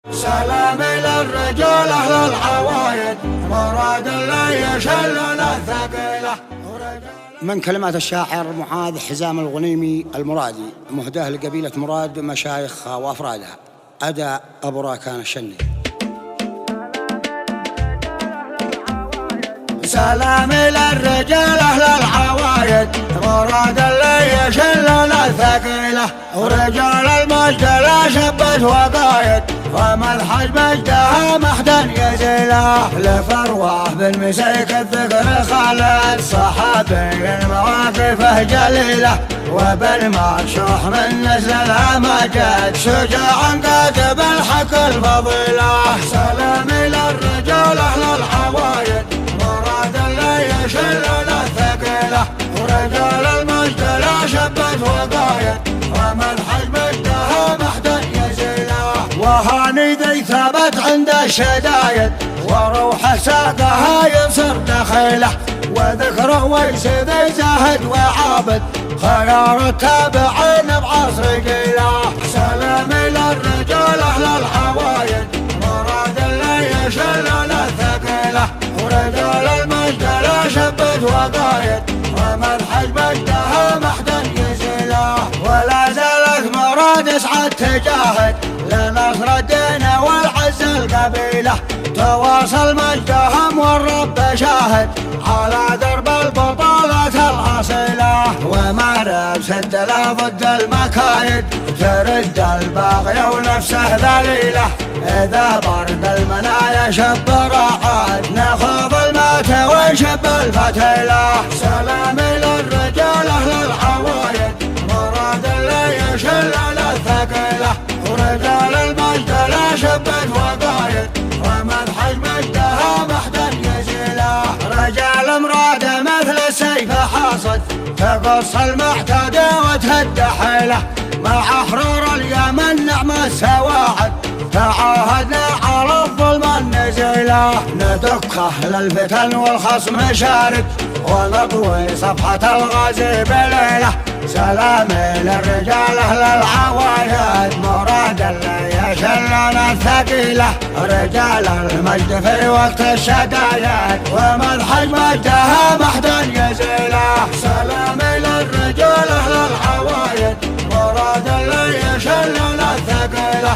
سلام للرجال أهل العوايد مراد اللي يشلنا الثقيلة. من كلمات الشاعر معاذ حزام الغنيمي المرادي، مهداه لقبيلة مراد مشايخها وأفرادها. أداء أبو راكان الشني. سلام للرجال أهل العوايد مراد اللي يشلنا الثقيلة، ورجال المجد لا شبت وقايد وملحج مجدها محدا يزيله. لفروه بالمسيك الذكر خالد صحابي مواقفه جليله، وبالمرشوح من نسل الأمجد شجاع كاتب الحق الفضيله. سلام للرجال أهل العوايد مراد اللي يشلنا الثقيله، ورجال المجد لا شبت وقايد وملحج مجدها محدا يزيله. وهاني ذي ثبت عند الشدايد وروح ساقها يصير دخيله، وذكره ويس ذي زاهد وعابد خيار التابعين بعصر قيله. سلام للرجال أهل العوايد مراد اللي يشلنا الثقيله، ورجال المجد لا شبت وقايد ومنحج مجدها محدا يزيله. ولا زالت مراد اسعد تجاهد لنصر الدين والعز القبيله، تواصل مجدهم والرب شاهد على درب البطولة الأصيلة. ومارب سدله ضد المكايد ترد الباغي ونفسه ذليله، إذا برد المنايا شب راعد نخوض المات ونشب الفتيلة. سلام للرجال أهل العوايد مراد اللي يشلنا الثقيلة، ورجال المجد لا شبت وقايد ومنحج مجدها محدا يزيله. رجال مراد مثل السيف حاصد تقص المعتاد وتهد حيله، مع حرور اليمن نعم السواعد تعاهدنا على الظلم النزيله. ندك أهل الفتن والخصم شارد ونطوي صفحة الغازي بليله. سلام للرجال أهل العوايد مراد اللي يشلنا الثقيلة، رجال المجد في وقت الشدايد ومنحج مجدها محدا يزيله. سلام للرجال أهل العوايد مراد اللي يشلنا الثقيلة،